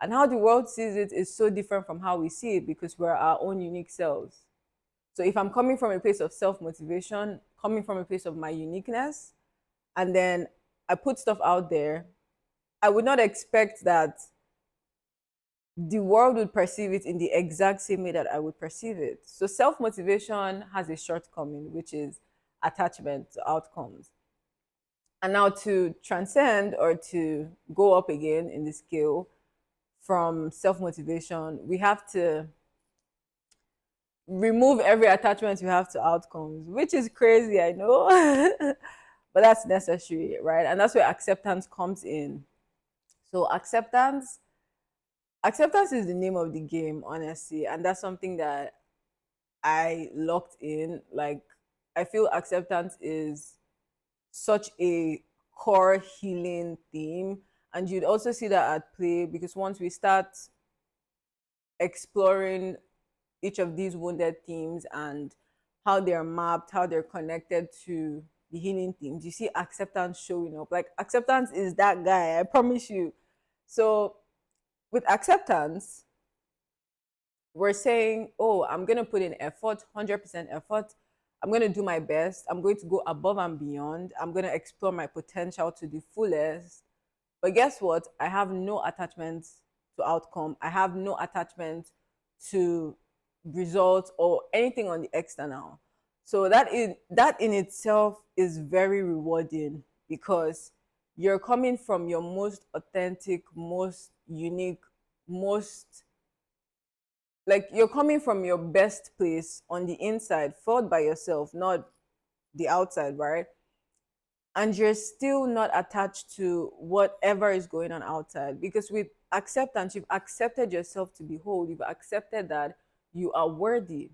And how the world sees it is so different from how we see it because we're our own unique selves. So if I'm coming from a place of self motivation, coming from a place of my uniqueness, and then I put stuff out there, I would not expect that the world would perceive it in the exact same way that I would perceive it. So self motivation has a shortcoming, which is attachment to outcomes. And now to transcend or to go up again in the scale from self motivation, we have to remove every attachment we have to outcomes, which is crazy, I know. But that's necessary, right? And that's where acceptance comes in. So acceptance is the name of the game, honestly, and that's something that I locked in. Like, I feel acceptance is such a core healing theme, and you'd also see that at play because once we start exploring each of these wounded themes and how they're mapped, how they're connected to the healing themes, you see acceptance showing up. Like, acceptance is that guy, I promise you. So with acceptance, we're saying, oh, I'm going to put in effort, 100% effort. I'm going to do my best. I'm going to go above and beyond. I'm going to explore my potential to the fullest. But guess what? I have no attachment to outcome. I have no attachment to results or anything on the external. So that in itself is very rewarding because you're coming from your most authentic, most unique, most, like, you're coming from your best place on the inside, fought by yourself, not the outside, right? And you're still not attached to whatever is going on outside because with acceptance, you've accepted yourself to be whole. You've accepted that you are worthy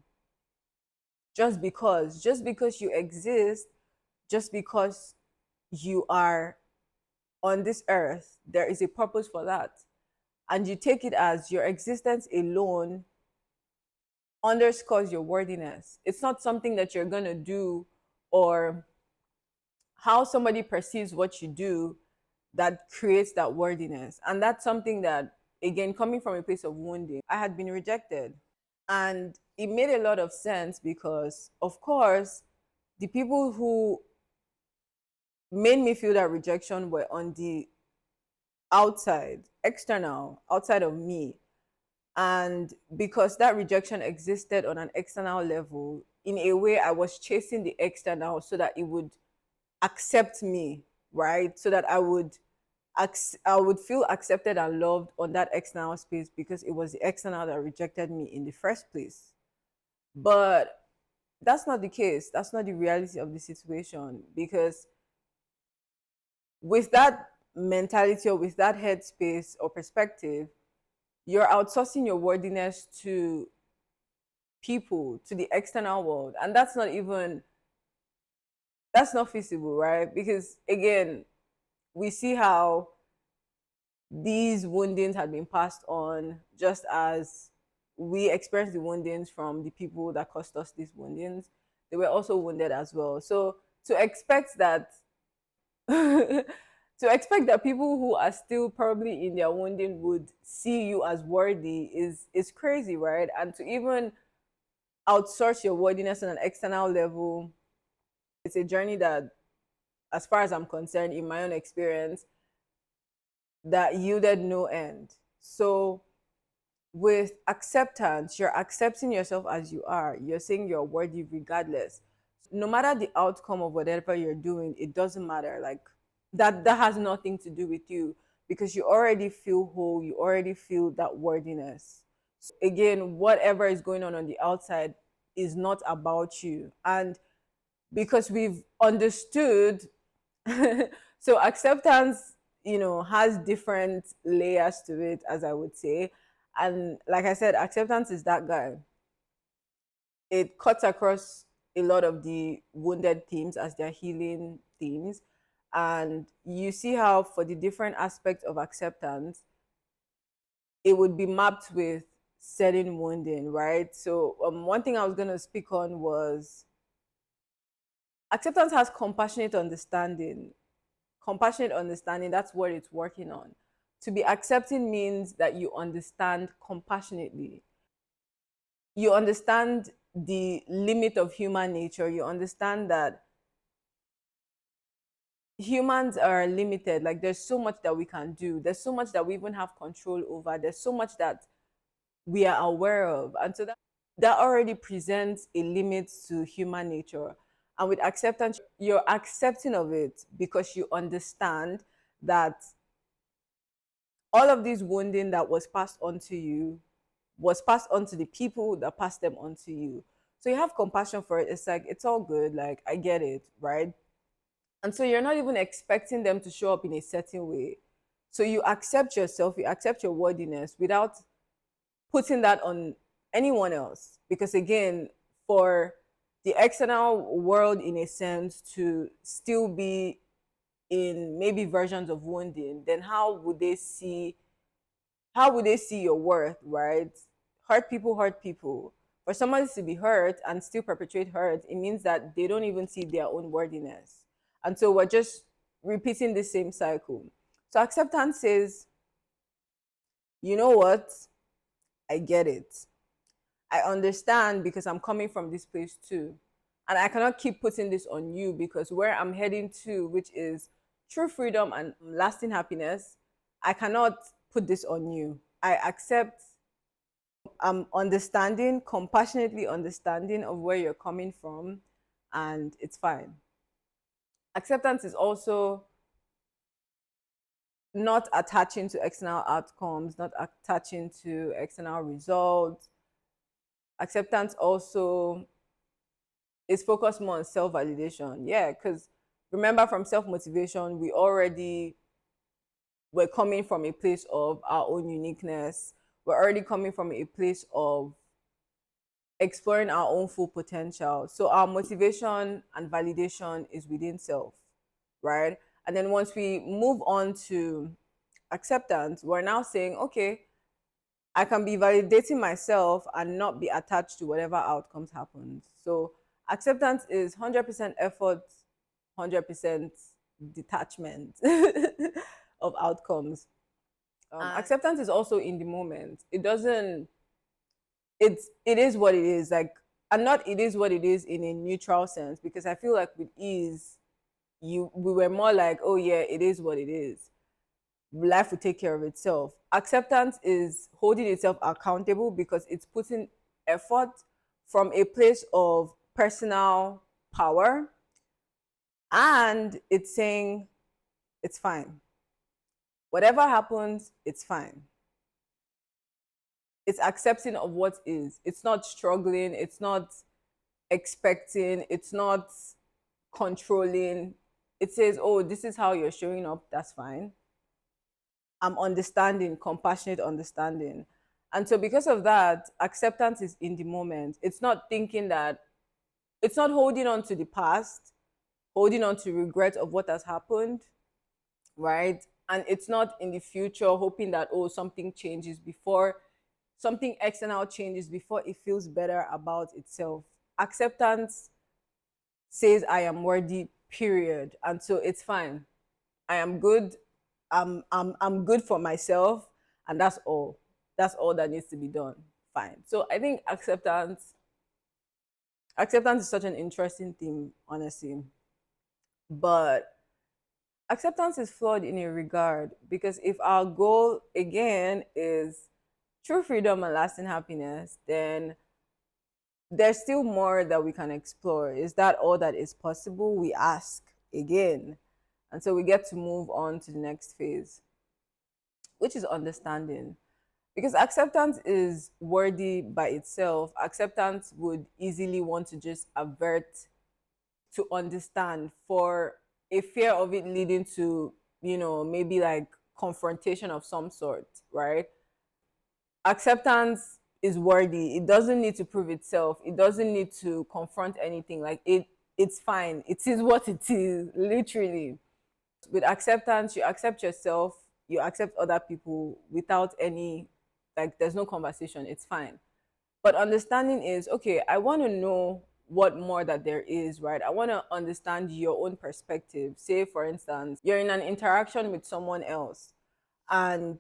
just because you exist, just because you are on this earth, there is a purpose for that. And you take it as your existence alone underscores your worthiness. It's not something that you're going to do or how somebody perceives what you do that creates that worthiness. And that's something that, again, coming from a place of wounding, I had been rejected. And it made a lot of sense because, of course, the people who made me feel that rejection were on the outside, external, outside of me. And because that rejection existed on an external level, in a way, I was chasing the external so that it would accept me, right? So that I would feel accepted and loved on that external space because it was the external that rejected me in the first place. But that's not the case. That's not the reality of the situation because with that mentality or with that headspace or perspective, you're outsourcing your worthiness to people, to the external world. And that's not feasible, right? Because again, we see how these woundings had been passed on just as we experienced the woundings from the people that caused us these woundings. They were also wounded as well. So to expect that to expect that people who are still probably in their wounding would see you as worthy is crazy, right? And to even outsource your worthiness on an external level, it's a journey that, as far as I'm concerned, in my own experience, that yielded no end. So with acceptance, you're accepting yourself as you are. You're saying you're worthy regardless. No matter the outcome of whatever you're doing, it doesn't matter. Like, that has nothing to do with you because you already feel whole, you already feel that worthiness. So again, whatever is going on the outside is not about you. And because we've understood so acceptance, has different layers to it, as I would say. And like I said, acceptance is that guy. It cuts across a lot of the wounded themes as their healing themes. And you see how, for the different aspects of acceptance, it would be mapped with certain wounding, right? So, one thing I was going to speak on was acceptance has compassionate understanding. Compassionate understanding, that's what it's working on. To be accepting means that you understand compassionately. You understand the limit of human nature. You understand that humans are limited. Like there's so much that we can do. There's so much that we even have control over. There's so much that we are aware of. And so that already presents a limit to human nature. And with acceptance, you're accepting of it because you understand that all of this wounding that was passed on to you was passed on to the people that passed them on to you. So you have compassion for it. It's like, it's all good. Like, I get it, right? And so you're not even expecting them to show up in a certain way. So you accept yourself, you accept your worthiness without putting that on anyone else. Because again, for the external world, in a sense, to still be in maybe versions of wounding, then how would they see your worth, right? Hurt people. For somebody to be hurt and still perpetuate hurt, it means that they don't even see their own worthiness. And so we're just repeating the same cycle. So acceptance says, you know what? I get it. I understand because I'm coming from this place too. And I cannot keep putting this on you because where I'm heading to, which is true freedom and lasting happiness, I cannot put this on you. I accept, I'm understanding, compassionately understanding of where you're coming from, and it's fine. Acceptance is also not attaching to external outcomes, not attaching to external results. Acceptance also is focused more on self validation. Yeah, because remember, from self motivation, we already were coming from a place of our own uniqueness. We're already coming from a place of exploring our own full potential. So our motivation and validation is within self, right? And then once we move on to acceptance, we're now saying, okay, I can be validating myself and not be attached to whatever outcomes happens. So acceptance is 100% effort, 100% detachment of outcomes. Acceptance is also in the moment. It doesn't. It is what it is. Like, and not it is what it is in a neutral sense, because I feel like with ease, we were more like, oh yeah, it is what it is. Life will take care of itself. Acceptance is holding itself accountable because it's putting effort from a place of personal power, and it's saying it's fine. Whatever happens, it's fine. It's accepting of what is. It's not struggling, it's not expecting, it's not controlling. It says, oh, this is how you're showing up, that's fine. I'm understanding, compassionate understanding. And so, because of that, acceptance is in the moment. It's not thinking that, it's not holding on to the past, holding on to regret of what has happened, right? And it's not in the future hoping that, oh, something changes before, something external changes before it feels better about itself. Acceptance says, I am worthy, period. And so it's fine. I am good. I'm good for myself, and that's all. That's all that needs to be done. Fine. So I think acceptance is such an interesting thing, honestly. But acceptance is flawed in a regard, because if our goal again is true freedom and lasting happiness, then there's still more that we can explore. Is that all that is possible? We ask again. And so we get to move on to the next phase, which is understanding. Because acceptance is worthy by itself. Acceptance would easily want to just avert to understand, for a fear of it leading to, maybe like confrontation of some sort, right? Acceptance is worthy. It doesn't need to prove itself. It doesn't need to confront anything. Like, it's fine. It is what it is, literally. With acceptance, you accept yourself, you accept other people without any, like, there's no conversation. It's fine. But understanding is, okay, I want to know what more that there is, right? I want to understand your own perspective. Say, for instance, you're in an interaction with someone else, and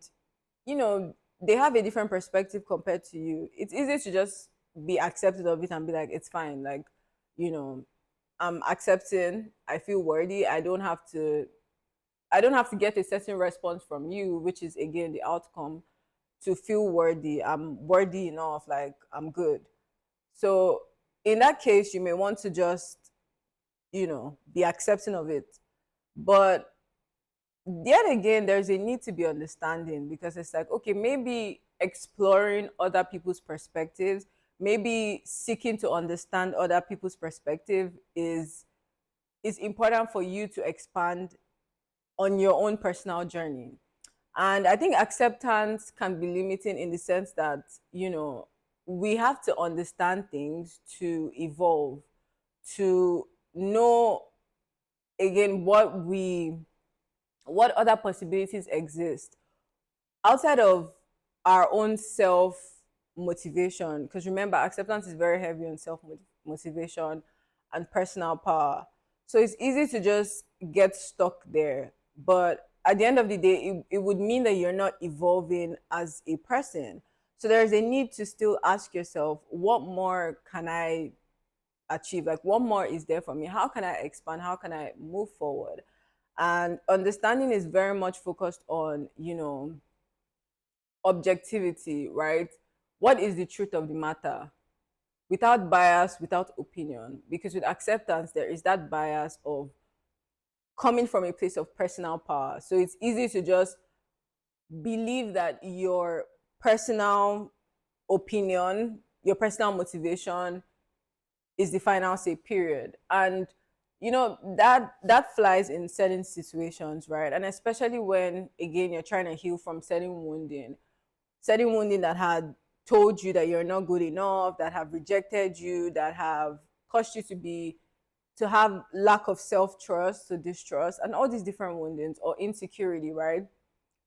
they have a different perspective compared to you, it's easy to just be accepted of it and be like, it's fine. Like, you know, I'm accepting, I feel worthy. I don't have to get a certain response from you, which is again the outcome, to feel worthy. I'm worthy enough, like I'm good. So in that case, you may want to just, be accepting of it. But yet again, there's a need to be understanding, because it's like, okay, maybe exploring other people's perspectives, maybe seeking to understand other people's perspective is important for you to expand on your own personal journey. And I think acceptance can be limiting in the sense that, we have to understand things to evolve, to know again what other possibilities exist outside of our own self motivation. Because remember, acceptance is very heavy on self motivation and personal power. So it's easy to just get stuck there. But at the end of the day, it would mean that you're not evolving as a person. So there's a need to still ask yourself, what more can I achieve? Like, what more is there for me? How can I expand? How can I move forward? And understanding is very much focused on, objectivity, right? What is the truth of the matter? Without bias, without opinion. Because with acceptance, there is that bias of coming from a place of personal power. So it's easy to just believe that your personal opinion, your personal motivation is the final say, period. And that flies in certain situations, right? And especially when, again, you're trying to heal from certain wounding that had told you that you're not good enough, that have rejected you, that have caused you to have lack of self-trust, to distrust, and all these different woundings or insecurity, right?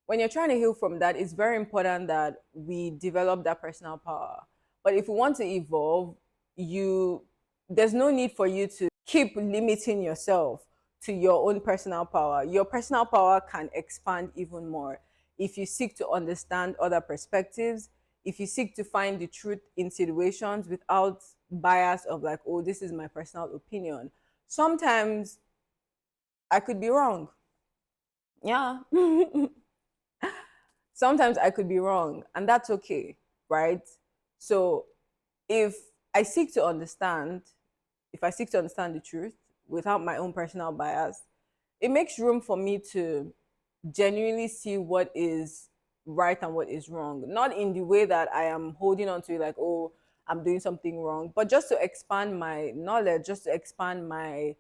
When you're trying to heal from that, it's very important that we develop that personal power. But if we want to evolve, you there's no need for you to keep limiting yourself to your own personal power. Your personal power can expand even more if you seek to understand other perspectives, if you seek to find the truth in situations without bias of like, oh, this is my personal opinion. Sometimes I could be wrong. Yeah. Sometimes I could be wrong, and that's okay, right? So if I seek to understand, if I seek to understand the truth without my own personal bias, it makes room for me to genuinely see what is right and what is wrong. Not in the way that I am holding on to it like, oh, I'm doing something wrong, but just to expand my knowledge, just to expand my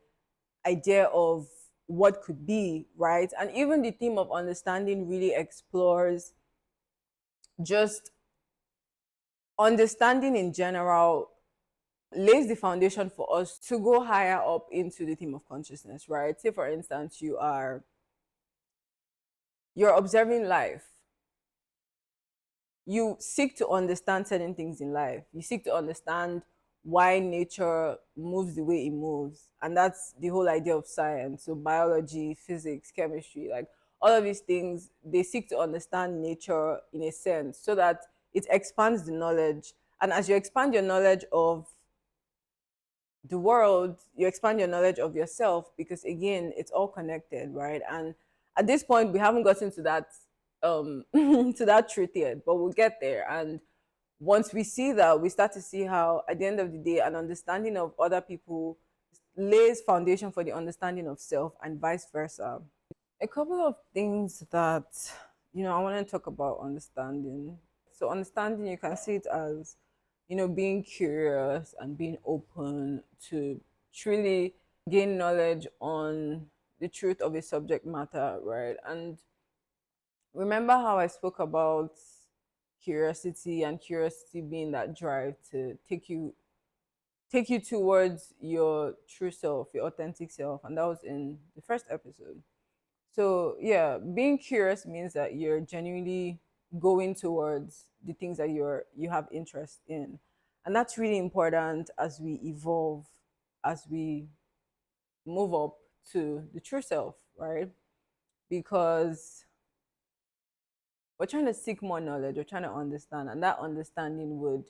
idea of what could be, right? And even the theme of understanding really explores just understanding in general, lays the foundation for us to go higher up into the theme of consciousness, right? Say for instance, you're observing life, you seek to understand certain things in life, you seek to understand why nature moves the way it moves, and that's the whole idea of science. So biology, physics, chemistry, like all of these things, they seek to understand nature in a sense so that it expands the knowledge. And as you expand your knowledge of the world, you expand your knowledge of yourself, because again, it's all connected, right? And at this point, we haven't gotten to that to that truth yet, but we'll get there. And once we see that, we start to see how at the end of the day, an understanding of other people lays foundation for the understanding of self, and vice versa. A couple of things that I want to talk about understanding. So understanding, you can see it as being curious and being open to truly gain knowledge on the truth of a subject matter, right? And remember how I spoke about curiosity, and curiosity being that drive to take you towards your true self, your authentic self, and that was in the first episode. So yeah, being curious means that you're genuinely going towards the things that you have interest in. And that's really important as we evolve, as we move up to the true self, right? Because we're trying to seek more knowledge, we're trying to understand, and that understanding would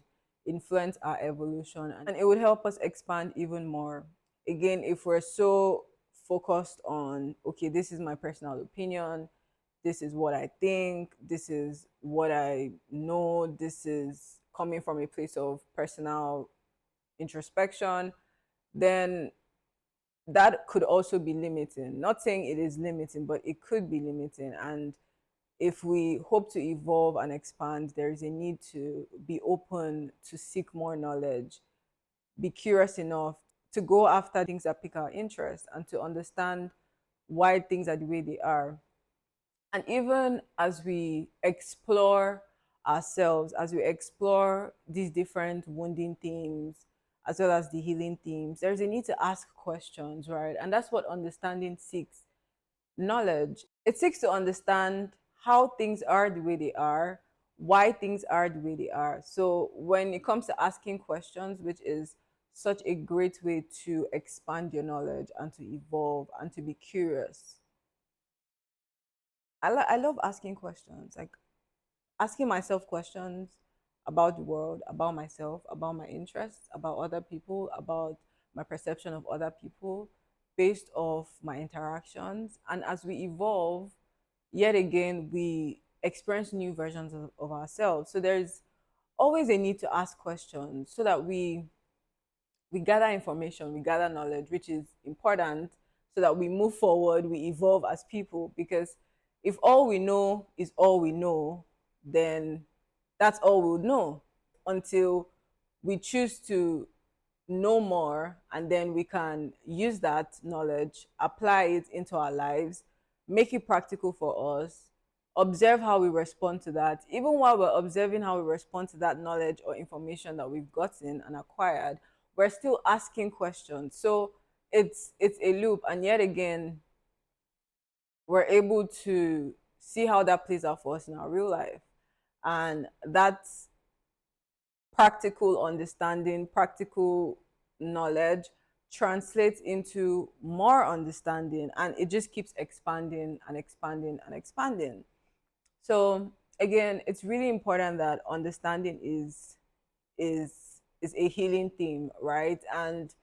influence our evolution and it would help us expand even more. Again, if we're so focused on, okay, this is my personal opinion, this is what I think, this is what I know, this is coming from a place of personal introspection, then that could also be limiting. Not saying it is limiting, but it could be limiting. And if we hope to evolve and expand, there is a need to be open to seek more knowledge, be curious enough to go after things that pique our interest and to understand why things are the way they are. And even as we explore ourselves, as we explore these different wounding themes, as well as the healing themes, there's a need to ask questions, right? And that's what understanding seeks. Knowledge, it seeks to understand how things are the way they are, why things are the way they are. So when it comes to asking questions, which is such a great way to expand your knowledge and to evolve and to be curious, I love asking questions, like asking myself questions about the world, about myself, about my interests, about other people, about my perception of other people based off my interactions. And as we evolve, yet again, we experience new versions of ourselves. So there's always a need to ask questions so that we gather information, we gather knowledge, which is important so that we move forward, we evolve as people. Because if all we know is all we know, then that's all we'll know until we choose to know more, and then we can use that knowledge, apply it into our lives, make it practical for us, observe how we respond to that. Even while we're observing how we respond to that knowledge or information that we've gotten and acquired, we're still asking questions. So it's a loop, and yet again, we're able to see how that plays out for us in our real life. And that's practical understanding, practical knowledge translates into more understanding, and it just keeps expanding and expanding and expanding. So again, it's really important that understanding is a healing theme, right? And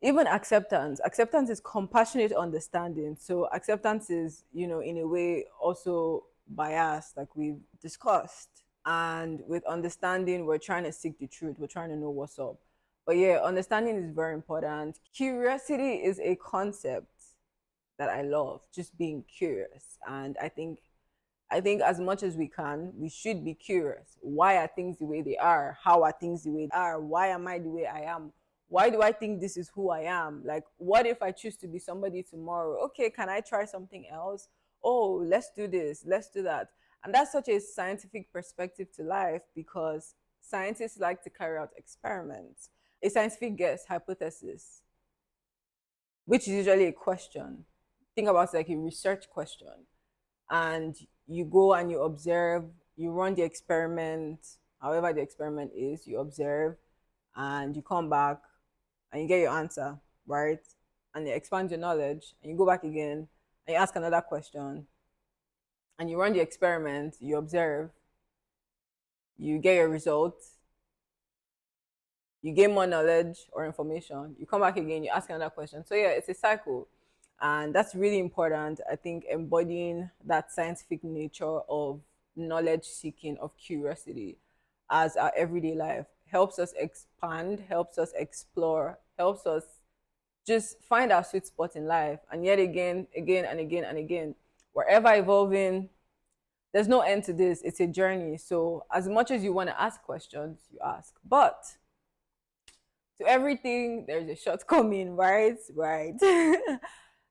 even acceptance is compassionate understanding. So acceptance is, in a way also biased, like we've discussed. And with understanding, we're trying to seek the truth, we're trying to know what's up. But yeah, understanding is very important. Curiosity is a concept that I love, just being curious. And I think as much as we can, we should be curious. Why are things the way they are? How are things the way they are? Why am I the way I am? Why do I think this is who I am? Like, what if I choose to be somebody tomorrow? Okay, can I try something else? Oh, let's do this, let's do that. And that's such a scientific perspective to life, because scientists like to carry out experiments. A scientific guess, hypothesis, which is usually a question. Think about it like a research question, and you go and you observe, you run the experiment, however the experiment is, you observe, and you come back and you get your answer, right? And you expand your knowledge, and you go back again and you ask another question, and you run the experiment, you observe, you get your result, you gain more knowledge or information, you come back again, you ask another question. So yeah, it's a cycle. And that's really important. I think embodying that scientific nature of knowledge seeking, of curiosity as our everyday life helps us expand, helps us explore, helps us just find our sweet spot in life. And yet again, again and again and again, we're ever evolving. There's no end to this. It's a journey. So as much as you want to ask questions, you ask. But to everything, there's a shortcoming, right? Right.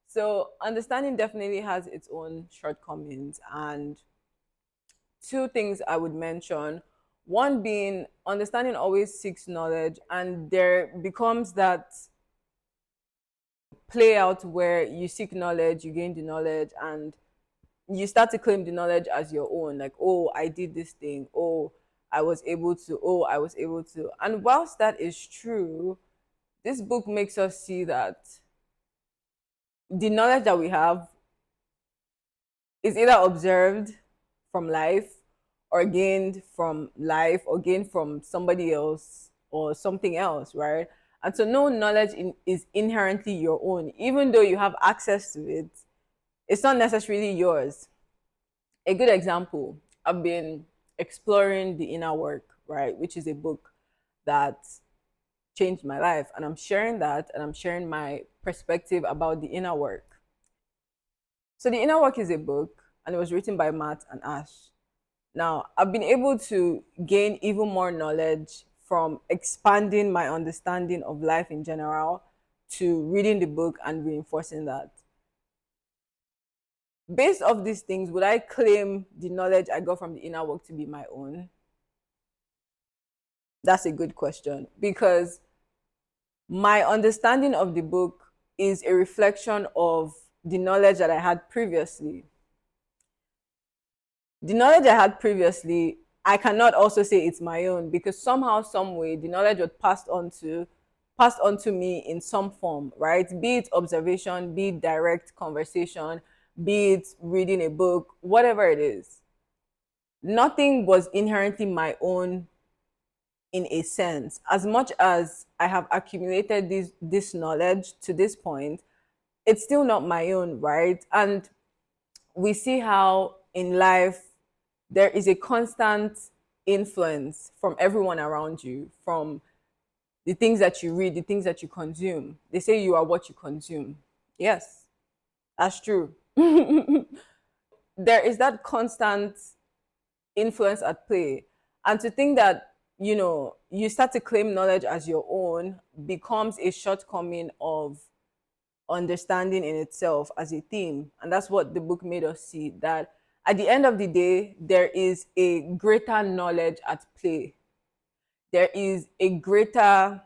So understanding definitely has its own shortcomings. And two things I would mention. One being understanding always seeks knowledge, and there becomes that play out where you seek knowledge, you gain the knowledge, and you start to claim the knowledge as your own. Like, oh, I did this thing. Oh, I was able to. Oh, I was able to. And whilst that is true, this book makes us see that the knowledge that we have is either observed from life, or gained from life or gained from somebody else or something else, right? And so no knowledge is inherently your own. Even though you have access to it, it's not necessarily yours. A good example, I've been exploring The Inner Work, right, which is a book that changed my life. And I'm sharing that and I'm sharing my perspective about the inner work. So, The Inner Work is a book and it was written by Matt and Ash. Now, I've been able to gain even more knowledge from expanding my understanding of life in general to reading the book and reinforcing that. Based off these things, would I claim the knowledge I got from the inner work to be my own? That's a good question because my understanding of the book is a reflection of the knowledge that I had previously. The knowledge I had previously, I cannot also say it's my own because somehow, some way, the knowledge was passed on to me in some form, right? Be it observation, be it direct conversation, be it reading a book, whatever it is. Nothing was inherently my own in a sense. As much as I have accumulated this knowledge to this point, it's still not my own, right? And we see how in life there is a constant influence from everyone around you, from the things that you read, the things that you consume. They say you are what you consume. Yes, that's true. There is that constant influence at play. And to think that, you start to claim knowledge as your own becomes a shortcoming of understanding in itself as a theme. And that's what the book made us see, that at the end of the day, there is a greater knowledge at play. There is a greater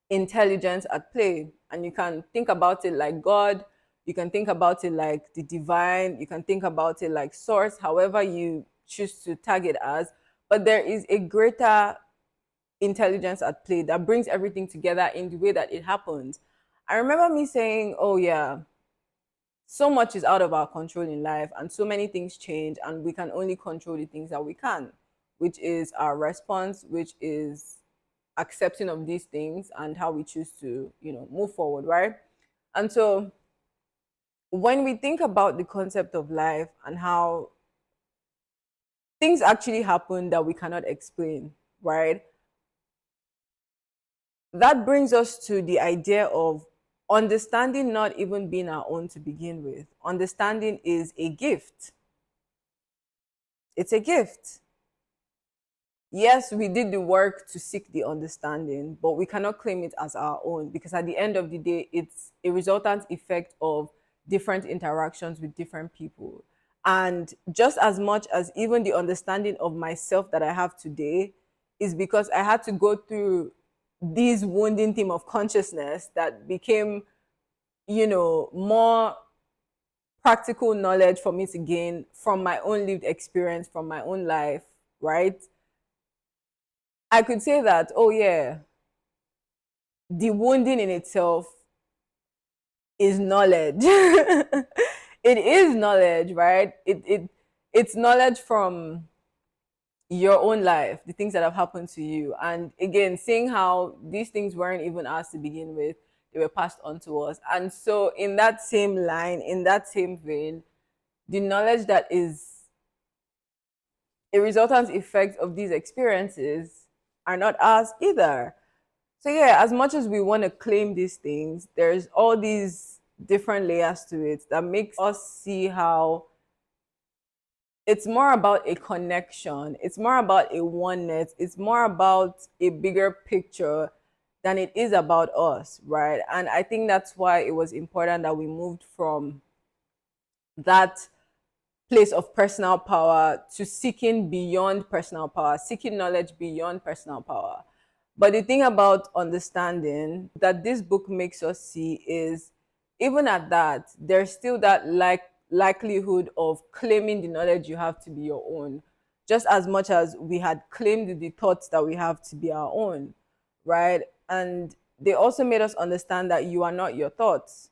intelligence at play. And you can think about it like God, you can think about it like the divine, you can think about it like source, however you choose to tag it as. But there is a greater intelligence at play that brings everything together in the way that it happens. I remember me saying, oh, yeah, so much is out of our control in life, and so many things change, and we can only control the things that we can, which is our response, which is accepting of these things and how we choose to, move forward, right? And so when we think about the concept of life and how things actually happen that we cannot explain, right? That brings us to the idea of understanding not even being our own to begin with. Understanding is a gift. It's a gift. Yes, we did the work to seek the understanding, but we cannot claim it as our own because at the end of the day, it's a resultant effect of different interactions with different people. And just as much as even the understanding of myself that I have today is because I had to go through this wounding theme of consciousness that became, more practical knowledge for me to gain from my own lived experience, from my own life, right? I could say that, oh yeah, the wounding in itself is knowledge. It is knowledge, right? It's knowledge from your own life, the things that have happened to you. And again, seeing how these things weren't even ours to begin with, they were passed on to us. And so in that same line, in that same vein, the knowledge that is a resultant effect of these experiences are not ours either. So yeah, as much as we want to claim these things, there's all these different layers to it that makes us see how it's more about a connection, it's more about a oneness, it's more about a bigger picture than it is about us, right? And I think that's why it was important that we moved from that place of personal power to seeking beyond personal power, seeking knowledge beyond personal power. But the thing about understanding that this book makes us see is even at that, there's still that likelihood of claiming the knowledge you have to be your own, just as much as we had claimed the thoughts that we have to be our own, right? And they also made us understand that you are not your thoughts.